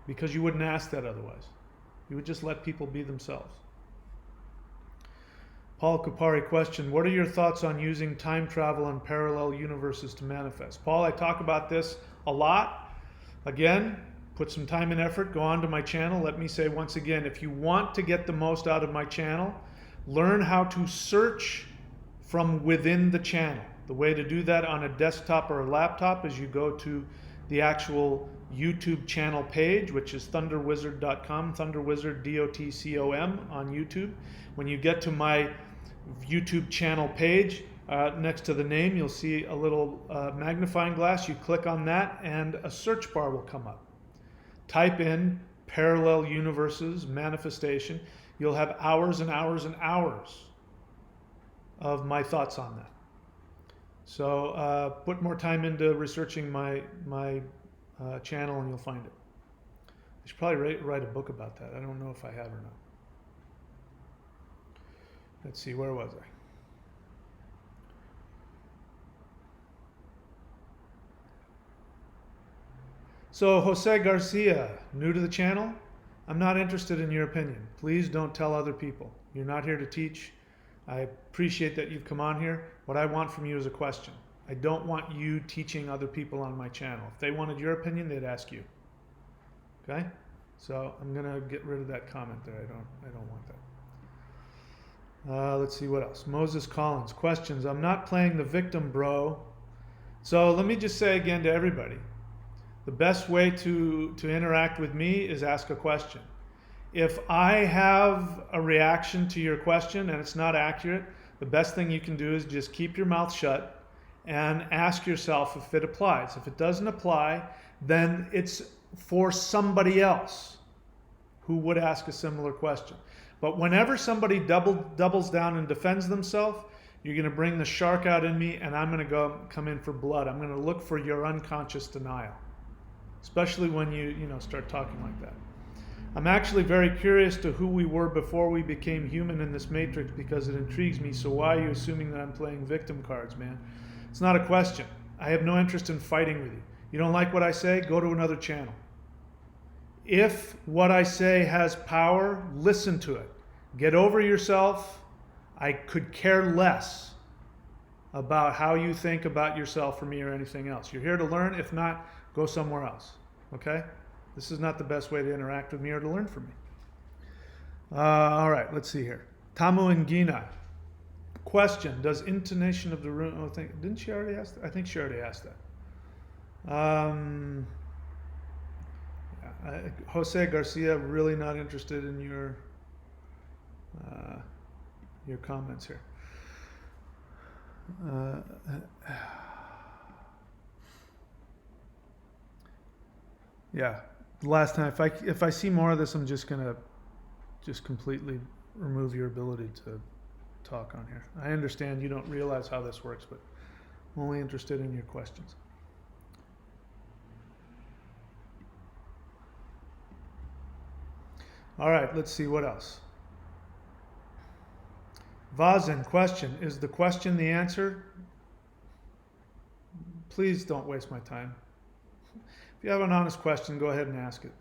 because you wouldn't ask that otherwise. You would just let people be themselves. Paul Kupari question, what are your thoughts on using time travel and parallel universes to manifest? Paul, I talk about this a lot. Again, put some time and effort, go on to my channel. Let me say once again, if you want to get the most out of my channel, learn how to search from within the channel. The way to do that on a desktop or a laptop is you go to the actual YouTube channel page, which is thunderwizard.com, thunderwizard, DOTCOM on YouTube. When you get to my YouTube channel page, next to the name, you'll see a little magnifying glass. You click on that and a search bar will come up. Type in parallel universes, manifestation. You'll have hours and hours and hours of my thoughts on that. So put more time into researching my channel and you'll find it. I should probably write a book about that. I don't know if I have or not. Let's see, where was I? So Jose Garcia, new to the channel, I'm not interested in your opinion. Please don't tell other people. You're not here to teach. I appreciate that you've come on here. What I want from you is a question. I don't want you teaching other people on my channel. If they wanted your opinion, they'd ask you. Okay? So I'm gonna get rid of that comment there. I don't want that. Let's see what else. Moses Collins, questions. I'm not playing the victim, bro. So let me just say again to everybody, the best way to interact with me is ask a question. If I have a reaction to your question and it's not accurate, the best thing you can do is just keep your mouth shut and ask yourself if it applies. If it doesn't apply, then it's for somebody else who would ask a similar question. But whenever somebody doubles down and defends themselves, you're going to bring the shark out in me, and I'm going to come in for blood. I'm going to look for your unconscious denial, especially when you start talking like that. I'm actually very curious to who we were before we became human in this matrix because it intrigues me. So why are you assuming that I'm playing victim cards, man? It's not a question. I have no interest in fighting with you. You don't like what I say? Go to another channel. If what I say has power, listen to it. Get over yourself. I could care less about how you think about yourself or me or anything else. You're here to learn. If not, go somewhere else. Okay? This is not the best way to interact with me or to learn from me. All right, let's see here. Tamu Ngina. Question. Does intonation of the rune... Oh, didn't she already ask that? I think she already asked that. Jose Garcia, really not interested in your comments here. Yeah, last time, if I see more of this, I'm just gonna completely remove your ability to talk on here. I understand you don't realize how this works, but I'm only interested in your questions. All right, let's see what else. Vazen, question. Is the question the answer? Please don't waste my time. If you have an honest question, go ahead and ask it.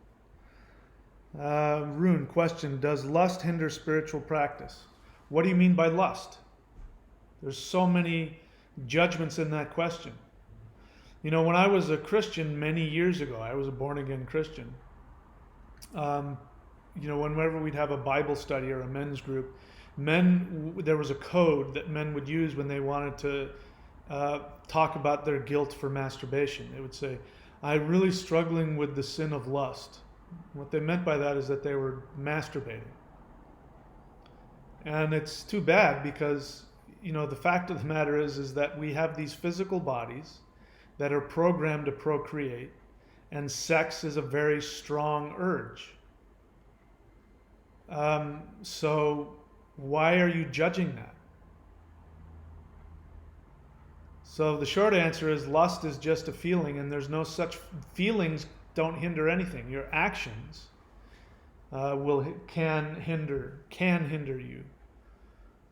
Rune, question. Does lust hinder spiritual practice? What do you mean by lust? There's so many judgments in that question. You know, when I was a Christian many years ago, I was a born-again Christian. Whenever we'd have a Bible study or a men's group, there was a code that men would use when they wanted to talk about their guilt for masturbation. They would say, I'm really struggling with the sin of lust. What they meant by that is that they were masturbating. And it's too bad because, the fact of the matter is that we have these physical bodies that are programmed to procreate, and sex is a very strong urge. So why are you judging that? So the short answer is lust is just a feeling, and there's no such feelings don't hinder anything. Your actions can hinder you.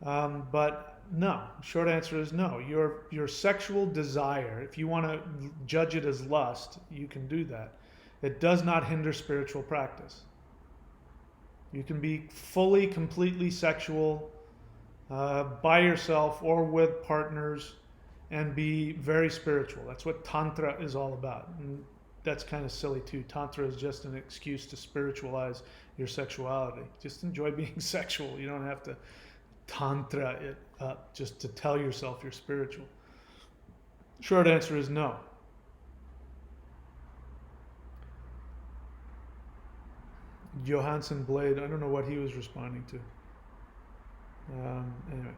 But no, short answer is no. Your sexual desire, if you want to judge it as lust, you can do that. It does not hinder spiritual practice. You can be fully, completely sexual by yourself or with partners and be very spiritual. That's what Tantra is all about. And that's kind of silly too. Tantra is just an excuse to spiritualize your sexuality. Just enjoy being sexual. You don't have to Tantra it up just to tell yourself you're spiritual. Short answer is no. Johansson Blade, I don't know what he was responding to. Anyway.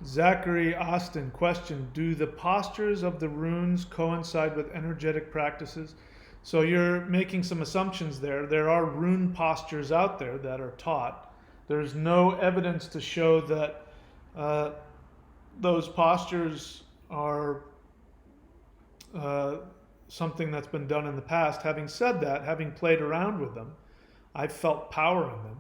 Zachary Austin, question. Do the postures of the runes coincide with energetic practices? So you're making some assumptions there. There are rune postures out there that are taught. There's no evidence to show that those postures are something that's been done in the past. Having said that, having played around with them, I've felt power in them.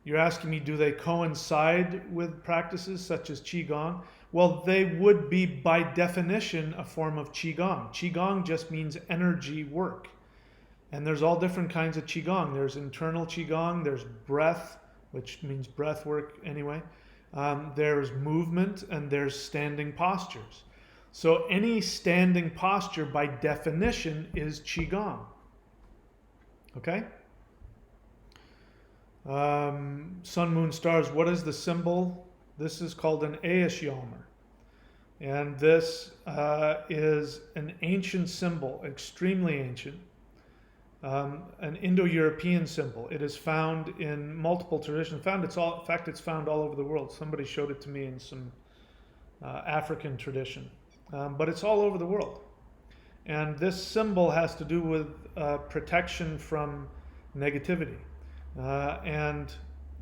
You're asking me, do they coincide with practices such as Qigong? Well, they would be by definition a form of Qigong. Qigong just means energy work. And there's all different kinds of Qigong. There's internal Qigong, there's breath, which means breath work anyway. There's movement, and there's standing postures. So any standing posture by definition is Qigong. Okay? Sun, moon, stars. What is the symbol? This is called an Aesyamer. And this is an ancient symbol, extremely ancient, an Indo-European symbol. It is found in multiple traditions. In fact, it's found all over the world. Somebody showed it to me in some African tradition, but it's all over the world. And this symbol has to do with protection from negativity. And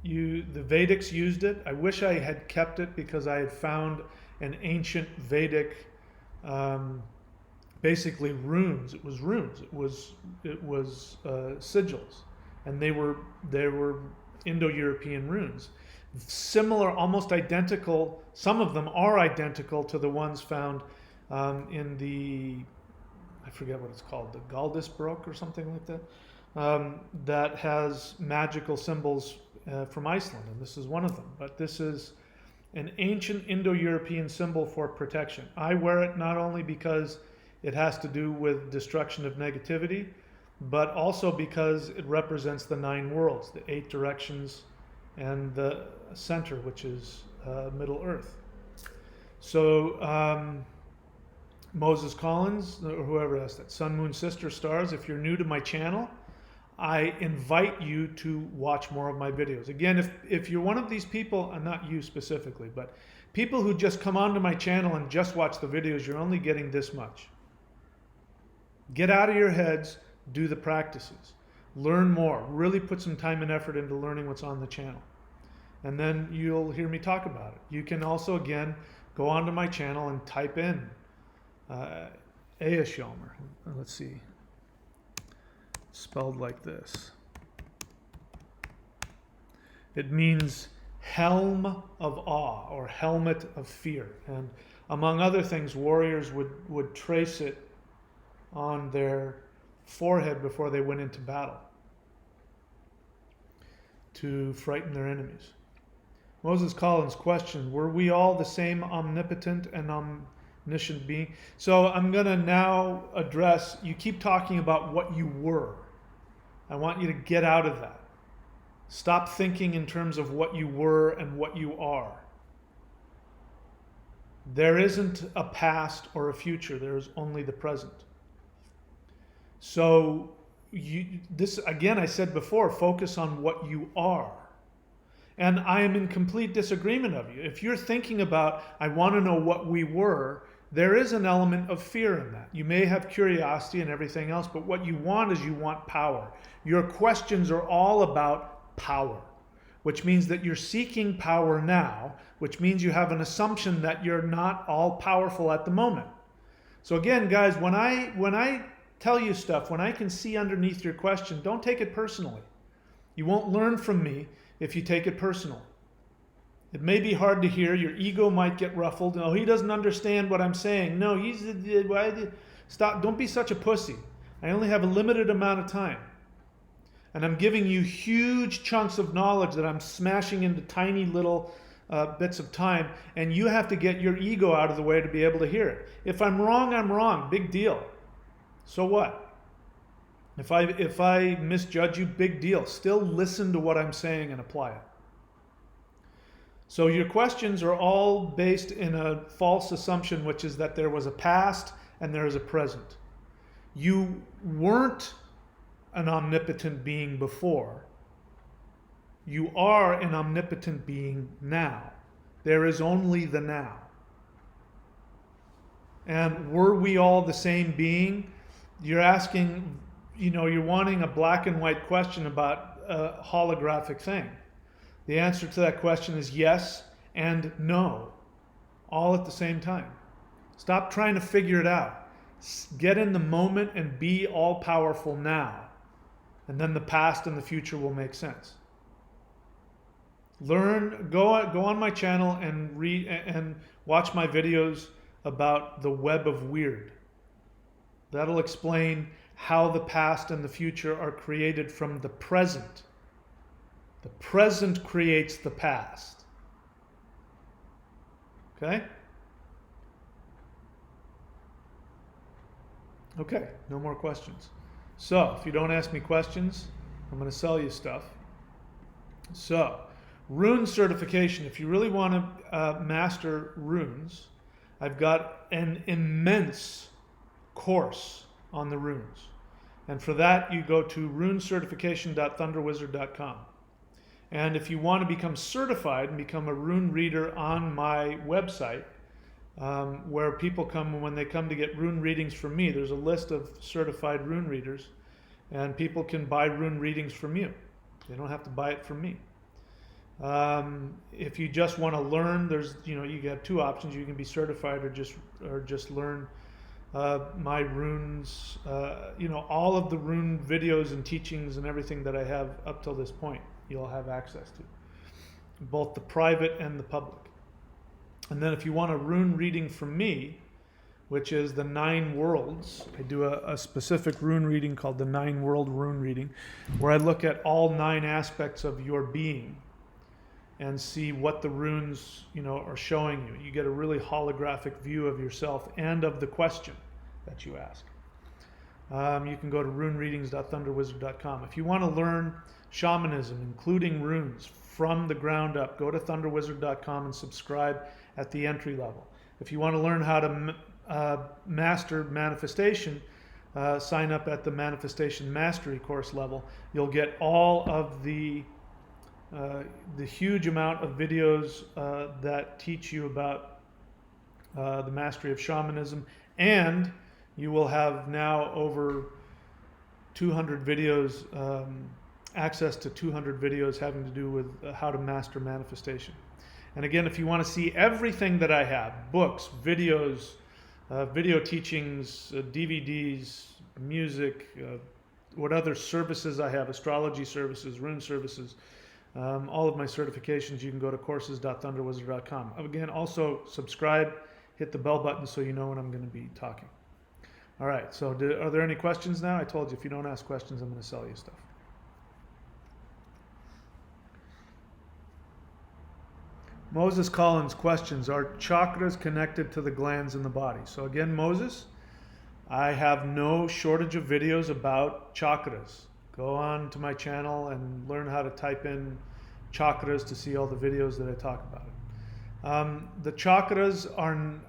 the Vedics used it. I wish I had kept it because I had found an ancient Vedic, basically runes. It was runes. It was sigils, and they were Indo-European runes, similar, almost identical. Some of them are identical to the ones found in the, I forget what it's called, the Galdisbrok or something like that, that has magical symbols from Iceland, and this is one of them. But this is an ancient Indo-European symbol for protection. I wear it not only because it has to do with destruction of negativity, but also because it represents the 9 worlds, the 8 directions, and the center, which is Middle Earth. So Moses Collins, or whoever asked that, Sun, Moon, Sister, Stars, if you're new to my channel, I invite you to watch more of my videos. Again, if you're one of these people, and not you specifically, but people who just come onto my channel and just watch the videos, you're only getting this much. Get out of your heads, do the practices. Learn more. Really put some time and effort into learning what's on the channel. And then you'll hear me talk about it. You can also, again, go onto my channel and type in Aesyamer. Let's see. Spelled like this. It means helm of awe or helmet of fear. And among other things, warriors would trace it on their forehead before they went into battle to frighten their enemies. Moses Collins' question, were we all the same omnipotent and omniscient being? So I'm going to now address, you keep talking about what you were. I want you to get out of that. Stop thinking in terms of what you were and what you are. There isn't a past or a future. There is only the present. So this, again, I said before, focus on what you are. And I am in complete disagreement of you. If you're thinking about, I want to know what we were, there is an element of fear in that. You may have curiosity and everything else, but what you want is you want power. Your questions are all about power, which means that you're seeking power now, which means you have an assumption that you're not all powerful at the moment. So again, guys, when I tell you stuff, when I can see underneath your question, don't take it personally. You won't learn from me if you take it personal. It may be hard to hear. Your ego might get ruffled. Oh, he doesn't understand what I'm saying. No, stop. Don't be such a pussy. I only have a limited amount of time. And I'm giving you huge chunks of knowledge that I'm smashing into tiny little bits of time. And you have to get your ego out of the way to be able to hear it. If I'm wrong, I'm wrong. Big deal. So what? If I misjudge you, big deal. Still listen to what I'm saying and apply it. So your questions are all based in a false assumption, which is that there was a past and there is a present. You weren't an omnipotent being before. You are an omnipotent being now. There is only the now. And were we all the same being? You're asking, you're wanting a black and white question about a holographic thing. The answer to that question is yes and no, all at the same time. Stop trying to figure it out. Get in the moment and be all powerful now. And then the past and the future will make sense. Learn, go on my channel and read and watch my videos about the web of weird. That'll explain how the past and the future are created from the present. The present creates the past. Okay? Okay, no more questions. So, if you don't ask me questions, I'm going to sell you stuff. So, rune certification. If you really want to master runes, I've got an immense course on the runes. And for that, you go to runecertification.thunderwizard.com. And if you want to become certified and become a rune reader on my website, where people come, when they come to get rune readings from me, there's a list of certified rune readers, and people can buy rune readings from you. They don't have to buy it from me. If you just want to learn, you have two options. You can be certified or just learn my runes. All of the rune videos and teachings and everything that I have up till this point, you'll have access to, both the private and the public. And then if you want a rune reading from me, which is the 9 worlds, I do a specific rune reading called the 9 world rune reading, where I look at all 9 aspects of your being and see what the runes, are showing you. You get a really holographic view of yourself and of the question that you ask. You can go to runereadings.thunderwizard.com. If you want to learn shamanism, including runes, from the ground up, go to thunderwizard.com and subscribe at the entry level. If you want to learn how to master manifestation, sign up at the Manifestation Mastery course level. You'll get all of the huge amount of videos that teach you about the mastery of shamanism, and you will have now over 200 videos, access to 200 videos having to do with how to master manifestation. And again, if you want to see everything that I have, books, videos, video teachings, DVDs, music, what other services I have, astrology services, rune services, all of my certifications, you can go to courses.thunderwizard.com. Again, also subscribe, hit the bell button so you know when I'm going to be talking. All right, so are there any questions now? I told you if you don't ask questions, I'm going to sell you stuff. Moses Collins questions, are chakras connected to the glands in the body? So again, Moses, I have no shortage of videos about chakras. Go on to my channel and learn how to type in chakras to see all the videos that I talk about it. The chakras are, I'm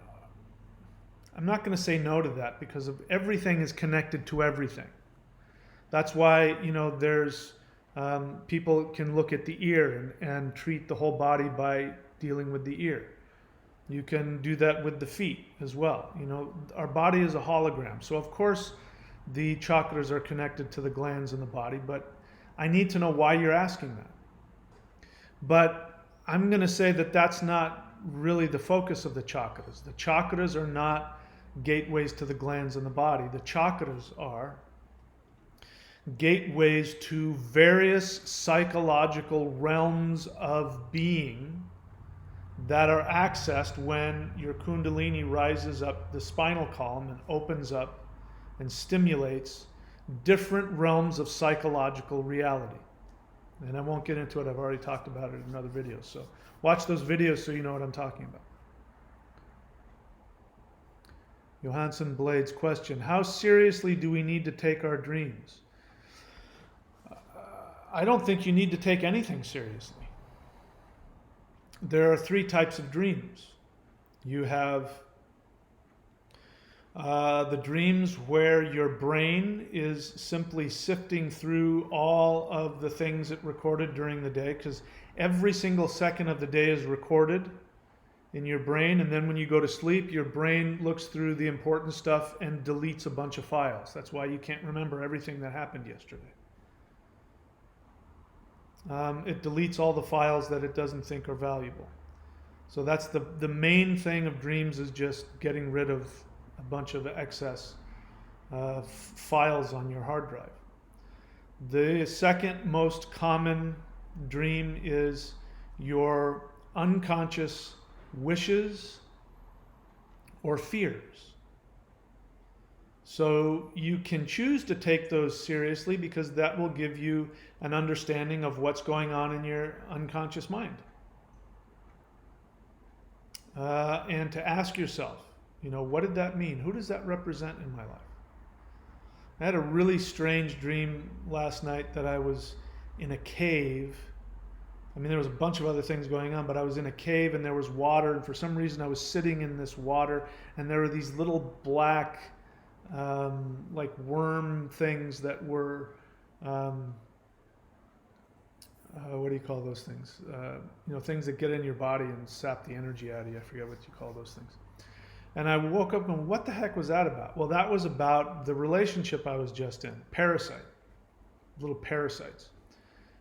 not going to say no to that because everything is connected to everything. That's why, there's, people can look at the ear and treat the whole body by dealing with the ear. You can do that with the feet as well. Our body is a hologram. So of course the chakras are connected to the glands in the body, but I need to know why you're asking that. But I'm going to say that that's not really the focus of the chakras. The chakras are not gateways to the glands in the body. The chakras are gateways to various psychological realms of being that are accessed when your kundalini rises up the spinal column and opens up and stimulates different realms of psychological reality. And I won't get into it. I've already talked about it in other videos. So watch those videos so you know what I'm talking about. Johansson Blades question, how seriously do we need to take our dreams? I don't think you need to take anything seriously. There are 3 types of dreams. You have the dreams where your brain is simply sifting through all of the things it recorded during the day, because every single second of the day is recorded in your brain, and then when you go to sleep, your brain looks through the important stuff and deletes a bunch of files. That's why you can't remember everything that happened yesterday. It deletes all the files that it doesn't think are valuable. So that's the main thing of dreams, is just getting rid of a bunch of excess files on your hard drive. The second most common dream is your unconscious wishes or fears. So you can choose to take those seriously because that will give you an understanding of what's going on in your unconscious mind. And to ask yourself, what did that mean? Who does that represent in my life? I had a really strange dream last night that I was in a cave I mean, there was a bunch of other things going on, but I was in a cave and there was water, and for some reason I was sitting in this water, and there were these little black, like worm things that were, what do you call those things? Things that get in your body and sap the energy out of you. I forget what you call those things. And I woke up and what the heck was that about? Well, that was about the relationship I was just in. Parasite. Little parasites.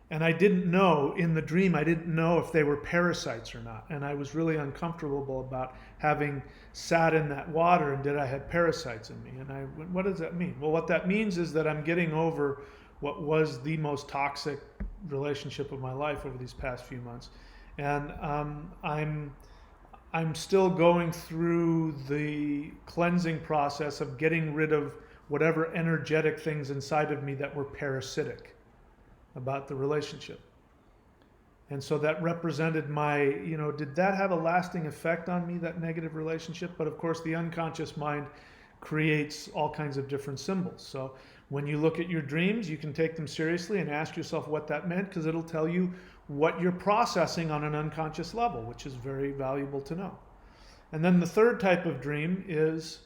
And I didn't know, in the dream, I didn't know if they were parasites or not. And I was really uncomfortable about having sat in that water and did I have parasites in me? And I went, what does that mean? Well, what that means is that I'm getting over what was the most toxic relationship of my life over these past few months. And I'm still going through the cleansing process of getting rid of whatever energetic things inside of me that were parasitic about the relationship. And so that represented my, did that have a lasting effect on me, that negative relationship? But of course, the unconscious mind creates all kinds of different symbols. So when you look at your dreams, you can take them seriously and ask yourself what that meant, because it'll tell you what you're processing on an unconscious level, which is very valuable to know. And then the third type of dream is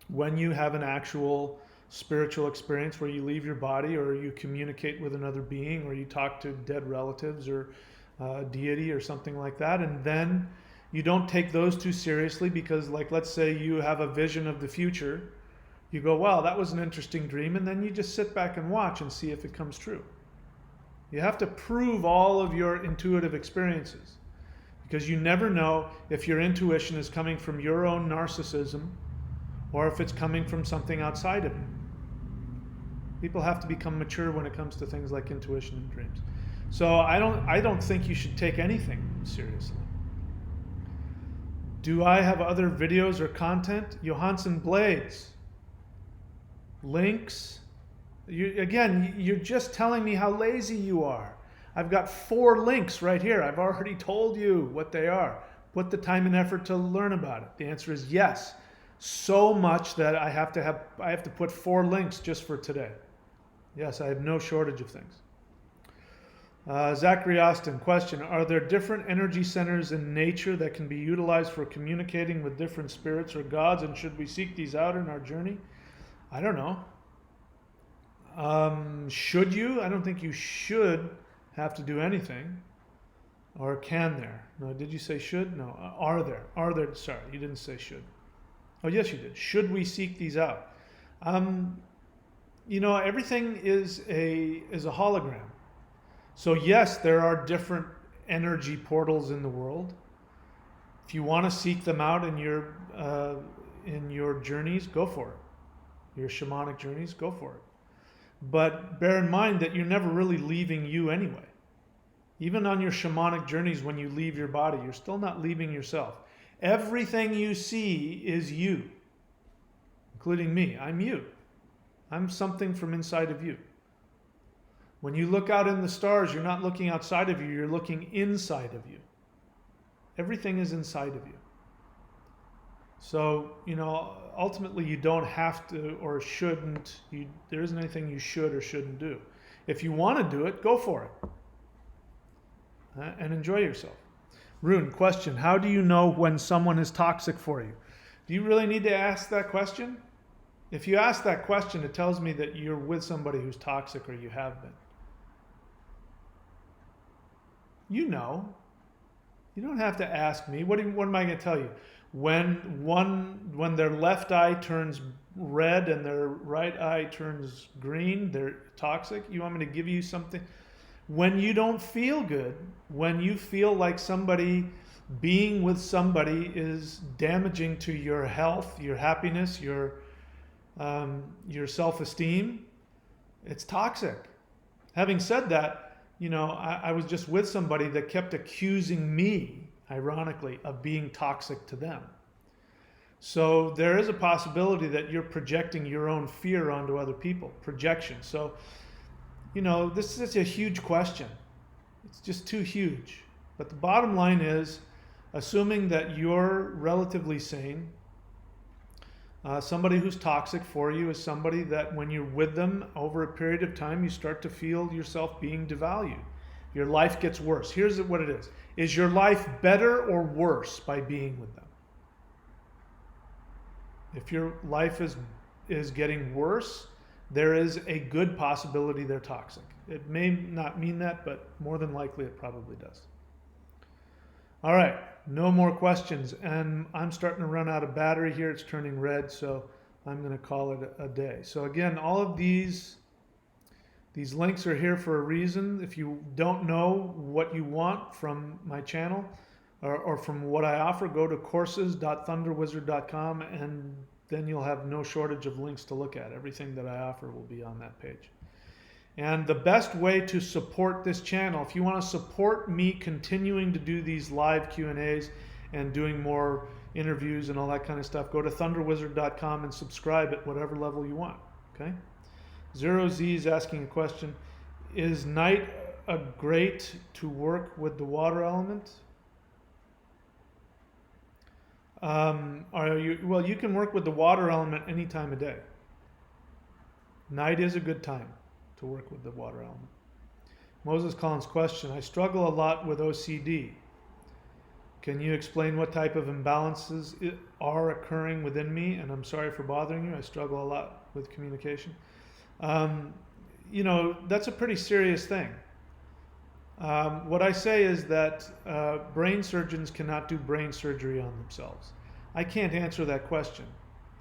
when you have an actual spiritual experience where you leave your body, or you communicate with another being, or you talk to dead relatives or deity or something like that. And then you don't take those too seriously, because like, let's say you have a vision of the future. You go, wow, that was an interesting dream. And then you just sit back and watch and see if it comes true. You have to prove all of your intuitive experiences, because you never know if your intuition is coming from your own narcissism or if it's coming from something outside of you. People have to become mature when it comes to things like intuition and dreams. So I don't think you should take anything seriously. Do I have other videos or content? Johansson Blades. Links. You're just telling me how lazy you are. I've got 4 links right here. I've already told you what they are. Put the time and effort to learn about it. The answer is yes. So much that I have to put 4 links just for today. Yes, I have no shortage of things. Zachary Austin, question: are there different energy centers in nature that can be utilized for communicating with different spirits or gods, and should we seek these out in our journey? I don't know. Should you? I don't think you should have to do anything. Or can there? No, did you say should? No. Are there? Are there? Sorry, you didn't say should. Oh, yes, you did. Should we seek these out? Everything is a hologram. So yes, there are different energy portals in the world. If you want to seek them out in your journeys, go for it. Your shamanic journeys, go for it. But bear in mind that you're never really leaving you anyway. Even on your shamanic journeys, when you leave your body, you're still not leaving yourself. Everything you see is you, including me. I'm you. I'm something from inside of you. When you look out in the stars, you're not looking outside of you, you're looking inside of you. Everything is inside of you. So, ultimately you don't have to or shouldn't, there isn't anything you should or shouldn't do. If you want to do it, go for it. And enjoy yourself. Rune, question: how do you know when someone is toxic for you? Do you really need to ask that question? If you ask that question, it tells me that you're with somebody who's toxic, or you have been. You know. You don't have to ask me. What am I going to tell you? When their left eye turns red and their right eye turns green, they're toxic. You want me to give you something? When you don't feel good, when you feel like being with somebody is damaging to your health, your happiness, your self-esteem, it's toxic. Having said that, I was just with somebody that kept accusing me, ironically, of being toxic to them. So there is a possibility that you're projecting your own fear onto other people. Projection. So, this is a huge question. It's just too huge. But the bottom line is, assuming that you're relatively sane, somebody who's toxic for you is somebody that when you're with them over a period of time, you start to feel yourself being devalued. If your life gets worse. Here's what it is. Is your life better or worse by being with them? If your life is getting worse, there is a good possibility they're toxic. It may not mean that, but more than likely it probably does. All right, no more questions. And I'm starting to run out of battery here. It's turning red, so I'm going to call it a day. So again, all of these links are here for a reason. If you don't know what you want from my channel or from what I offer, go to courses.thunderwizard.com and then you'll have no shortage of links to look at. Everything that I offer will be on that page. And the best way to support this channel, if you want to support me continuing to do these live Q&As and doing more interviews and all that kind of stuff, go to thunderwizard.com and subscribe at whatever level you want. Okay? Zero Z is asking a question. Is night a great to work with the water element? Well, you can work with the water element any time of day. Night is a good time to work with the water element. Moses Collins' question. I struggle a lot with OCD. Can you explain what type of imbalances are occurring within me? And I'm sorry for bothering you. I struggle a lot with communication. You know, that's a pretty serious thing. What I say is that brain surgeons cannot do brain surgery on themselves. I can't answer that question.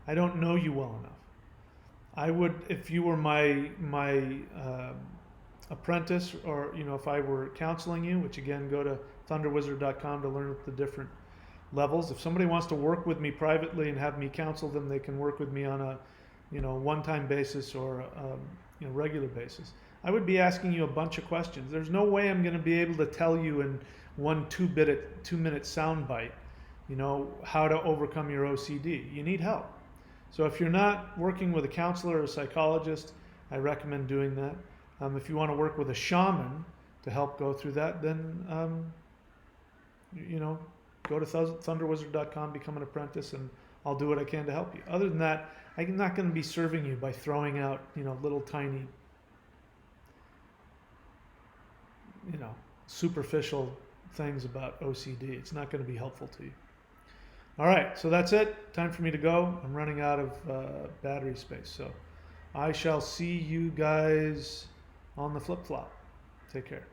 I don't know you well enough. I would, if you were my apprentice, or you know, if I were counseling you, which again, go to thunderwizard.com to learn the different levels. If somebody wants to work with me privately and have me counsel them, they can work with me on a one-time basis or regular basis. I would be asking you a bunch of questions. There's no way I'm going to be able to tell you in one 2-minute sound bite, how to overcome your OCD. You need help. So if you're not working with a counselor or a psychologist, I recommend doing that. If you want to work with a shaman to help go through that, then go to thunderwizard.com, become an apprentice, and I'll do what I can to help you. Other than that, I'm not going to be serving you by throwing out little tiny superficial things about OCD. It's not going to be helpful to you. All right, so that's it. Time for me to go. I'm running out of battery space. So I shall see you guys on the flip-flop. Take care.